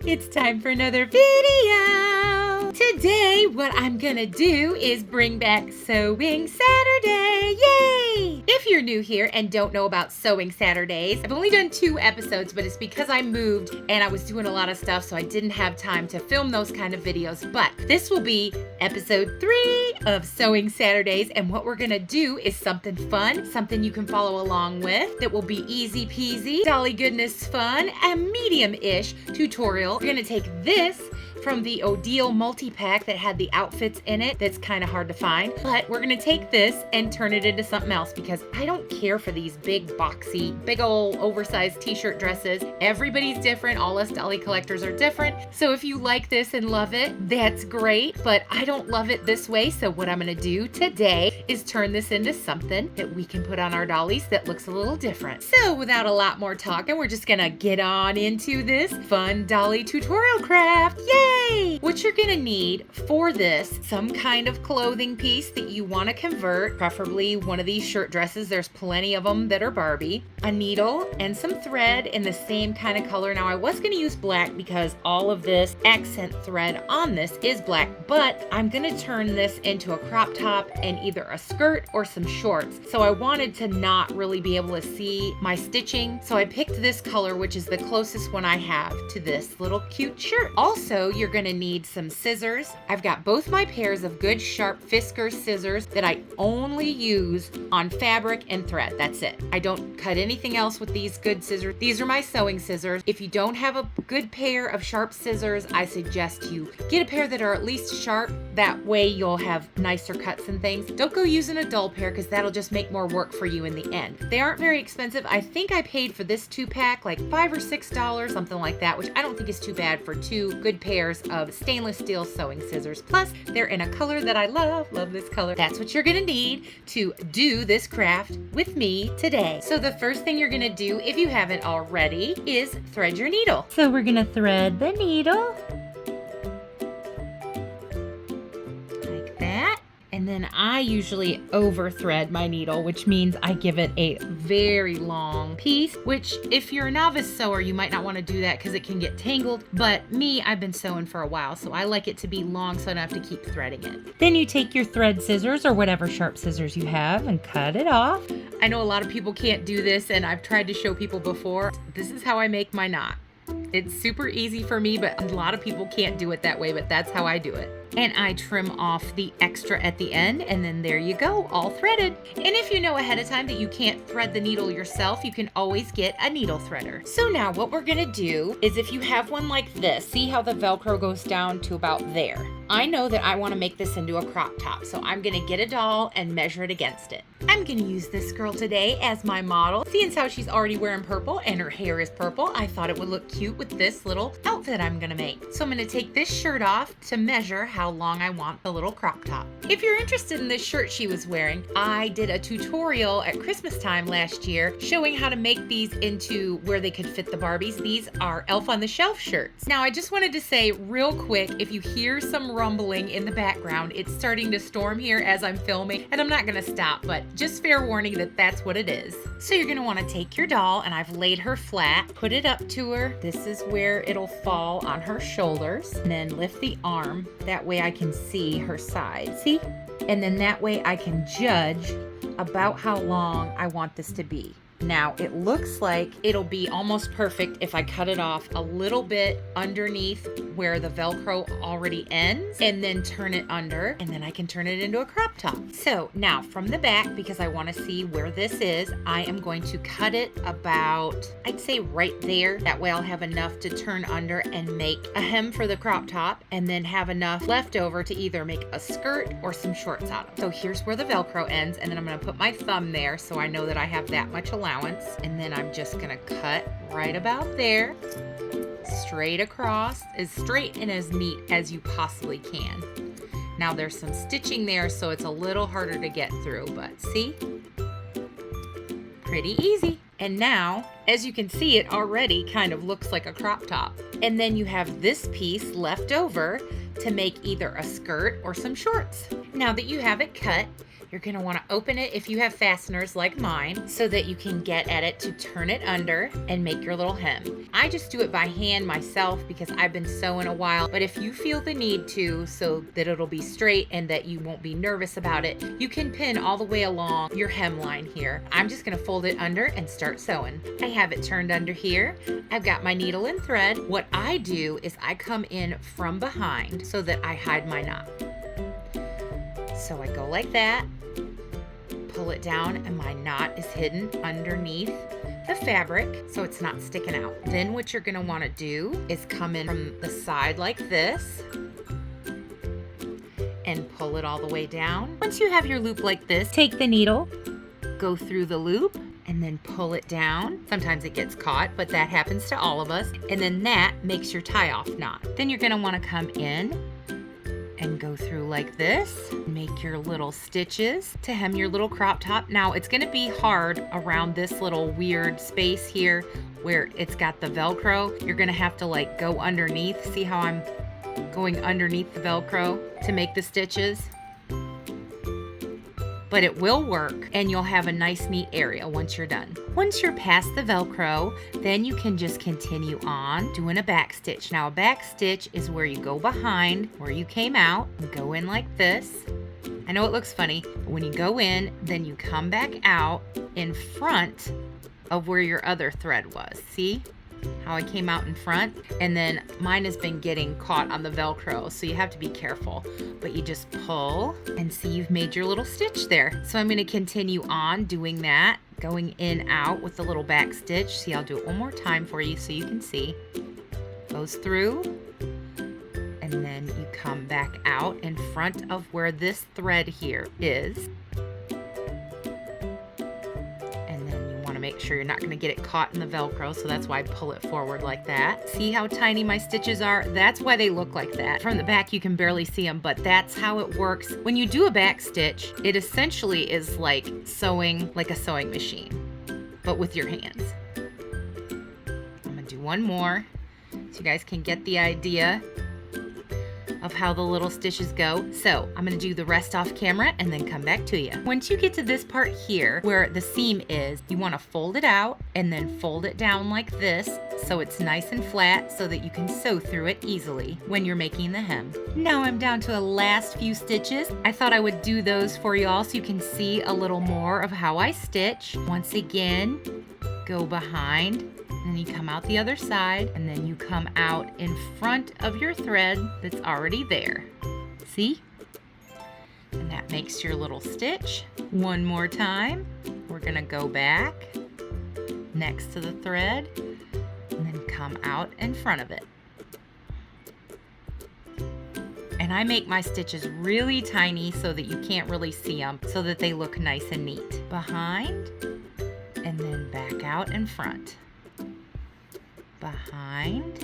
It's time for another video. Today, what I'm gonna do is bring back Sewing Saturday. Yay! If you're new here and don't know about Sewing Saturdays, I've only done 2 episodes, but it's because I moved and I was doing a lot of stuff, so I didn't have time to film those kind of videos. But this will be episode 3 of Sewing Saturdays, and what we're gonna do is something fun, something you can follow along with that will be easy peasy, dolly goodness fun, a medium-ish tutorial. We're gonna take this from the Odile multi-pack that had the outfits in it that's kind of hard to find, but we're gonna take this and turn it into something else because I don't care for these big boxy, big old oversized t-shirt dresses. Everybody's different, all us dolly collectors are different, so if you like this and love it, that's great, but I don't love it this way, so what I'm gonna do today is turn this into something that we can put on our dollies that looks a little different. So without a lot more talking, we're just gonna get on into this fun dolly tutorial craft. Yay! What you're gonna need for this, some kind of clothing piece that you want to convert, preferably one of these shirt dresses. There's plenty of them that are Barbie, a needle, and some thread in the same kind of color. Now I was gonna use black because all of this accent thread on this is black, but I'm gonna turn this into a crop top and either a skirt or some shorts. So I wanted to not really be able to see my stitching. So I picked this color, which is the closest one I have to this little cute shirt. Also, you're gonna need some scissors. I've got both my pairs of good sharp Fisker scissors that I only use on fabric and thread. That's it. I don't cut anything else with these good scissors. These are my sewing scissors. If you don't have a good pair of sharp scissors, I suggest you get a pair that are at least sharp. That way you'll have nicer cuts and things. Don't go using a dull pair because that'll just make more work for you in the end. They aren't very expensive. I think I paid for this 2-pack like $5 or $6, something like that, which I don't think is too bad for 2 good pairs of stainless steel sewing scissors. Plus, they're in a color that I love this color. That's what you're gonna need to do this craft with me today. So the first thing you're gonna do, if you haven't already, is thread your needle. So we're gonna thread the needle like that. And then I usually over thread my needle, which means I give it a very long piece, which if you're a novice sewer, you might not want to do that because it can get tangled. But me, I've been sewing for a while, so I like it to be long so I don't have to keep threading it. Then you take your thread scissors or whatever sharp scissors you have and cut it off. I know a lot of people can't do this, and I've tried to show people before. This is how I make my knot. It's super easy for me, but a lot of people can't do it that way, but that's how I do it. And I trim off the extra at the end, and then there you go, all threaded. And if you know ahead of time that you can't thread the needle yourself, you can always get a needle threader. So now what we're gonna do is, if you have one like this, see how the Velcro goes down to about there. I know that I wanna make this into a crop top, so I'm gonna get a doll and measure it against it. I'm gonna use this girl today as my model. Seeing as how she's already wearing purple and her hair is purple, I thought it would look cute with this little outfit I'm gonna make. So I'm gonna take this shirt off to measure how long I want the little crop top. If you're interested in this shirt she was wearing, I did a tutorial at Christmas time last year showing how to make these into where they could fit the Barbies. These are Elf on the Shelf shirts. Now I just wanted to say real quick, if you hear some rumbling in the background, it's starting to storm here as I'm filming, and I'm not gonna stop, but just fair warning that that's what it is. So you're gonna wanna take your doll, and I've laid her flat, put it up to her. This is where it'll fall on her shoulders, and then lift the arm. That way I can see her side, see? And then that way I can judge about how long I want this to be. Now, it looks like it'll be almost perfect if I cut it off a little bit underneath where the Velcro already ends and then turn it under, and then I can turn it into a crop top. So now from the back, because I want to see where this is, I am going to cut it about, I'd say right there. That way I'll have enough to turn under and make a hem for the crop top, and then have enough left over to either make a skirt or some shorts out of. So here's where the Velcro ends, and then I'm going to put my thumb there so I know that I have that much allowance. And then I'm just gonna cut right about there, straight across, as straight and as neat as you possibly can. Now there's some stitching there, so it's a little harder to get through, but see? Pretty easy. And now, as you can see, it already kind of looks like a crop top. And then you have this piece left over to make either a skirt or some shorts. Now that you have it cut, you're gonna wanna open it if you have fasteners like mine so that you can get at it to turn it under and make your little hem. I just do it by hand myself because I've been sewing a while, but if you feel the need to so that it'll be straight and that you won't be nervous about it, you can pin all the way along your hemline here. I'm just gonna fold it under and start sewing. I have it turned under here. I've got my needle and thread. What I do is I come in from behind so that I hide my knot. So I go like that, pull it down, and my knot is hidden underneath the fabric so it's not sticking out. Then what you're gonna wanna do is come in from the side like this and pull it all the way down. Once you have your loop like this, take the needle, go through the loop, and then pull it down. Sometimes it gets caught, but that happens to all of us. And then that makes your tie-off knot. Then you're gonna wanna come in and go through like this, make your little stitches to hem your little crop top. Now it's gonna be hard around this little weird space here where it's got the Velcro. You're gonna have to like go underneath. See how I'm going underneath the Velcro to make the stitches? But it will work and you'll have a nice neat area once you're done. Once you're past the Velcro, then you can just continue on doing a back stitch. Now a back stitch is where you go behind where you came out and go in like this. I know it looks funny, but when you go in, then you come back out in front of where your other thread was. See how I came out in front? And then mine has been getting caught on the Velcro, so you have to be careful. But you just pull and see you've made your little stitch there. So I'm gonna continue on doing that, going in out with the little back stitch. See, I'll do it one more time for you so you can see. Goes through, and then you come back out in front of where this thread here is. Make sure you're not going to get it caught in the Velcro, so that's why I pull it forward like that. See how tiny my stitches are? That's why they look like that. From the back you can barely see them, but that's how it works. When you do a back stitch, it essentially is like sewing like a sewing machine, but with your hands. I'm going to do one more so you guys can get the idea of how the little stitches go. So I'm gonna do the rest off camera and then come back to you. Once you get to this part here where the seam is, you wanna fold it out and then fold it down like this so it's nice and flat so that you can sew through it easily when you're making the hem. Now I'm down to the last few stitches. I thought I would do those for y'all so you can see a little more of how I stitch. Once again, go behind, and then you come out the other side, and then you come out in front of your thread that's already there. See? And that makes your little stitch. One more time. We're gonna go back next to the thread, and then come out in front of it. And I make my stitches really tiny so that you can't really see them, so that they look nice and neat. Behind, and then back out in front. Behind,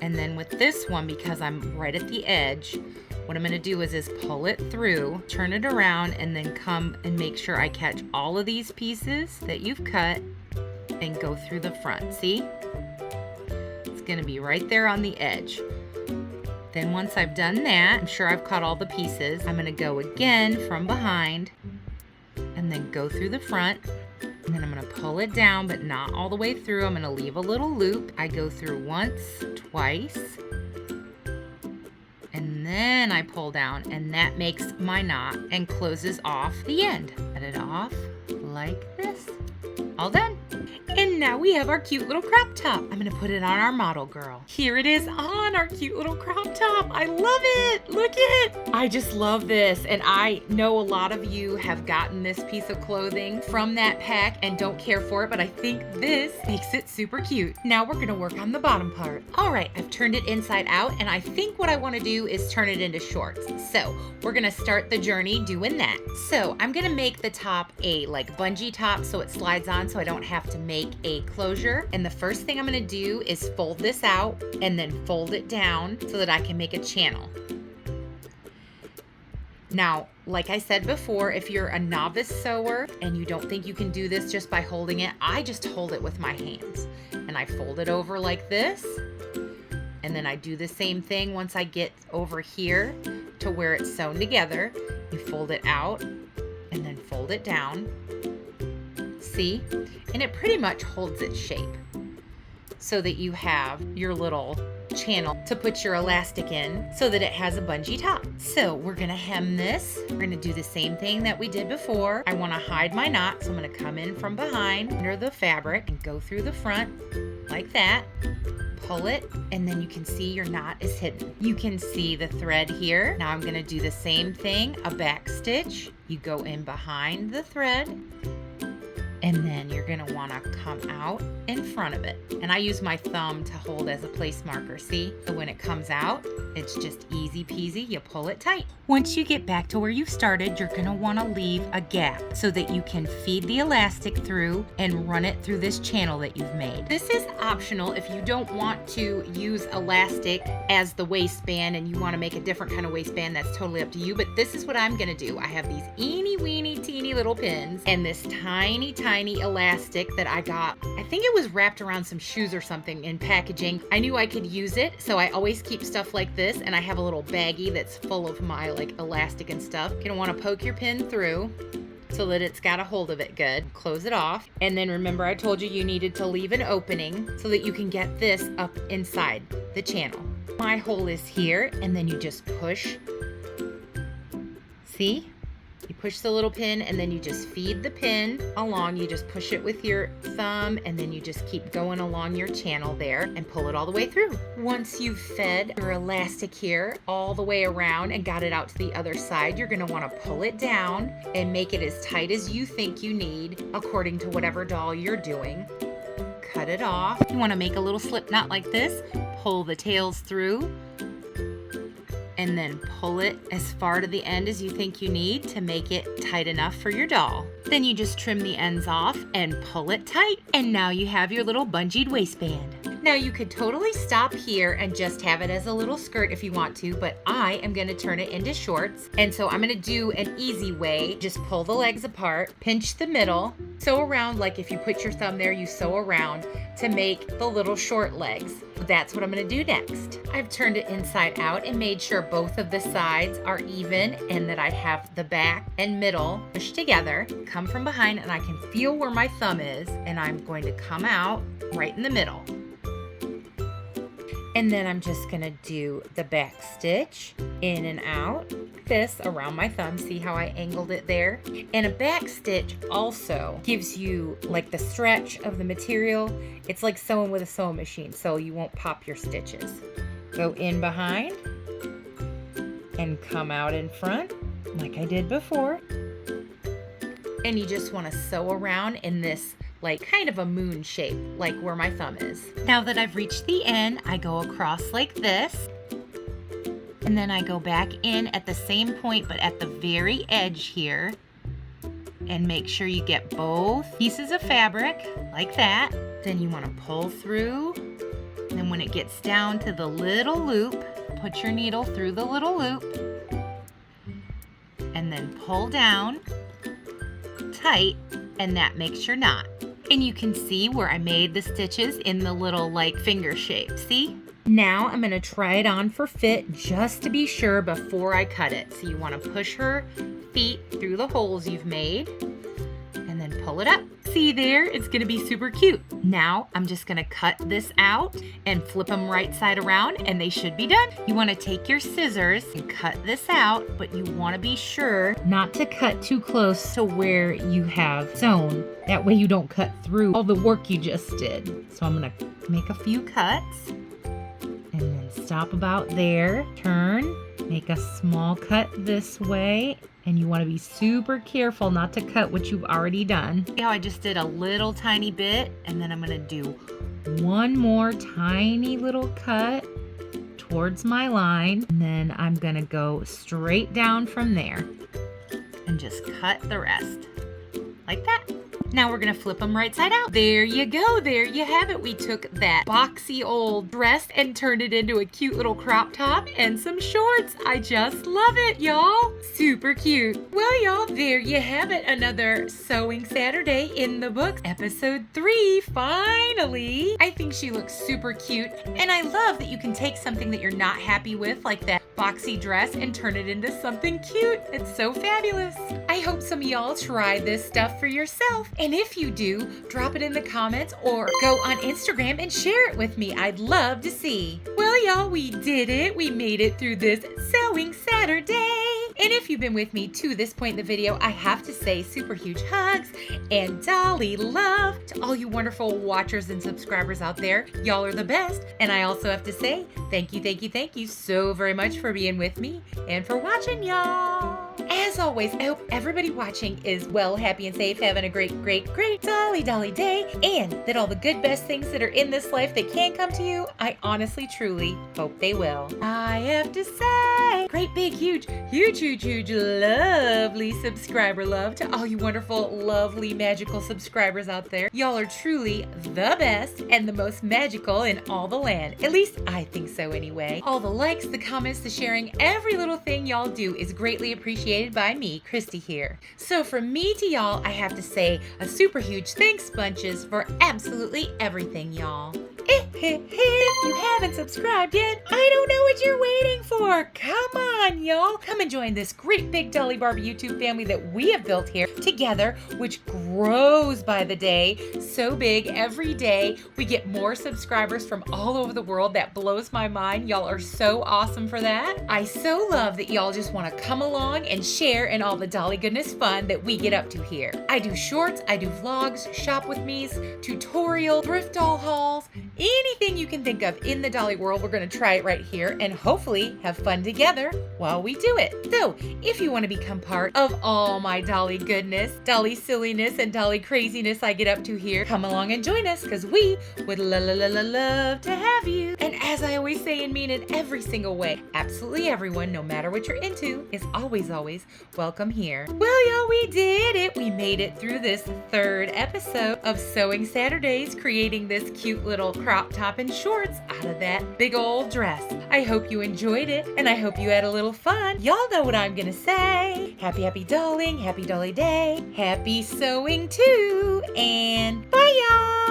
and then with this one, because I'm right at the edge, what I'm gonna do is pull it through, turn it around, and then come and make sure I catch all of these pieces that you've cut and go through the front. See? It's gonna be right there on the edge. Then once I've done that, I'm sure I've caught all the pieces, I'm gonna go again from behind and then go through the front. And then I'm gonna pull it down, but not all the way through. I'm gonna leave a little loop. I go through once, twice, and then I pull down, and that makes my knot and closes off the end. Cut it off like this. All done. And now we have our cute little crop top. I'm gonna put it on our model girl. Here it is on our cute little crop top. I love it. Look at it. I just love this. And I know a lot of you have gotten this piece of clothing from that pack and don't care for it, but I think this makes it super cute. Now we're gonna work on the bottom part. All right, I've turned it inside out, and I think what I wanna do is turn it into shorts. So we're gonna start the journey doing that. So I'm gonna make the top a like bungee top so it slides on so I don't have to make a closure. And the first thing I'm gonna do is fold this out and then fold it down so that I can make a channel. Now, like I said before, if you're a novice sewer and you don't think you can do this just by holding it, I just hold it with my hands. And I fold it over like this, And then I do the same thing once I get over here to where it's sewn together. You fold it out and then fold it down. See? And it pretty much holds its shape so that you have your little channel to put your elastic in so that it has a bungee top. So we're gonna hem this. We're gonna do the same thing that we did before. I wanna hide my knot, so I'm gonna come in from behind under the fabric and go through the front like that. Pull it, and then you can see your knot is hidden. You can see the thread here. Now I'm gonna do the same thing, a back stitch. You go in behind the thread, and then you're gonna wanna come out in front of it. And I use my thumb to hold as a place marker, see? So when it comes out, it's just easy peasy, you pull it tight. Once you get back to where you started, you're gonna wanna leave a gap so that you can feed the elastic through and run it through this channel that you've made. This is optional if you don't want to use elastic as the waistband and you wanna make a different kind of waistband, that's totally up to you, but this is what I'm gonna do. I have these eeny weeny teeny little pins and this tiny elastic that I got. I think it was wrapped around some shoes or something in packaging. I knew I could use it, so I always keep stuff like this, and I have a little baggie that's full of my elastic and stuff. You're gonna wanna poke your pin through so that it's got a hold of it good. Close it off. And then remember I told you needed to leave an opening so that you can get this up inside the channel. My hole is here, and then you just push. See? You push the little pin and then you just feed the pin along. You just push it with your thumb and then you just keep going along your channel there and pull it all the way through. Once you've fed your elastic here all the way around and got it out to the other side, you're gonna wanna pull it down and make it as tight as you think you need according to whatever doll you're doing. Cut it off. You wanna make a little slip knot like this, pull the tails through, and then pull it as far to the end as you think you need to make it tight enough for your doll. Then you just trim the ends off and pull it tight, and now you have your little bungeed waistband. Now you could totally stop here and just have it as a little skirt if you want to, but I am gonna turn it into shorts. And so I'm gonna do an easy way. Just pull the legs apart, pinch the middle, sew around like if you put your thumb there, you sew around to make the little short legs. That's what I'm gonna do next. I've turned it inside out and made sure both of the sides are even and that I have the back and middle pushed together. Come from behind and I can feel where my thumb is, and I'm going to come out right in the middle. And then I'm just gonna do the back stitch in and out, this around my thumb. See how I angled it there? And a back stitch also gives you like the stretch of the material. It's like sewing with a sewing machine, so you won't pop your stitches. Go in behind and come out in front like I did before. And you just wanna sew around in this like kind of a moon shape, like where my thumb is. Now that I've reached the end, I go across like this, and then I go back in at the same point, but at the very edge here, and make sure you get both pieces of fabric like that. Then you want to pull through, and then when it gets down to the little loop, put your needle through the little loop, and then pull down tight, and that makes your knot. And you can see where I made the stitches in the little like finger shape, see? Now I'm gonna try it on for fit just to be sure before I cut it. So you wanna push her feet through the holes you've made and then pull it up. See there, it's gonna be super cute. Now I'm just gonna cut this out and flip them right side around and they should be done. You wanna take your scissors and cut this out, but you wanna be sure not to cut too close to where you have sewn. That way you don't cut through all the work you just did. So I'm gonna make a few cuts and then stop about there, turn, make a small cut this way. And you want to be super careful not to cut what you've already done. See how I just did a little tiny bit, and then I'm going to do one more tiny little cut towards my line, and then I'm going to go straight down from there and just cut the rest like that. Now we're gonna flip them right side out. There you go, there you have it. We took that boxy old dress and turned it into a cute little crop top and some shorts. I just love it, y'all. Super cute. Well, y'all, there you have it. Another Sewing Saturday in the books, episode 3, finally. I think she looks super cute, and I love that you can take something that you're not happy with, like that boxy dress, and turn it into something cute. It's so fabulous. I hope some of y'all try this stuff for yourself, and if you do, drop it in the comments or go on Instagram and share it with me. I'd love to see. Well, y'all, we did it. We made it through this Sewing Saturday. And if you've been with me to this point in the video, I have to say super huge hugs and dolly love to all you wonderful watchers and subscribers out there. Y'all are the best. And I also have to say thank you so very much for being with me and for watching, y'all. As always, I hope everybody watching is well, happy, and safe, having a great dolly day, and that all the good, best things that are in this life that can come to you, I honestly, truly hope they will. I have to say, great, big, huge, lovely subscriber love to all you wonderful, lovely, magical subscribers out there. Y'all are truly the best and the most magical in all the land. At least I think so anyway. All the likes, the comments, the sharing, every little thing y'all do is greatly appreciated by me, Christy here. So from me to y'all, I have to say a super huge thanks bunches for absolutely everything, y'all. If you haven't subscribed yet, I don't know what you're waiting for. Come on, y'all. Come and join this great big Dolly Barbie YouTube family that we have built here together, which grows by the day. So big every day. We get more subscribers from all over the world. That blows my mind. Y'all are so awesome for that. I so love that y'all just want to come along and share in all the Dolly goodness fun that we get up to here. I do shorts, I do vlogs, shop with me's, tutorial, thrift doll hauls, anything you can think of in the Dolly world. We're going to try it right here and hopefully have fun together while we do it. So if you want to become part of all my Dolly goodness, Dolly silliness, and Dolly craziness I get up to here, come along and join us, because we would love to have you. And as I always say and mean in every single way, absolutely everyone, no matter what you're into, is always welcome here. Well, y'all, we did it. We made it through this 3rd episode of Sewing Saturdays, creating this cute little crop top and shorts out of that big old dress. I hope you enjoyed it, and I hope you had a little fun. Y'all know what I'm gonna say. Happy dolling, happy dolly day, happy sewing too, and bye, y'all.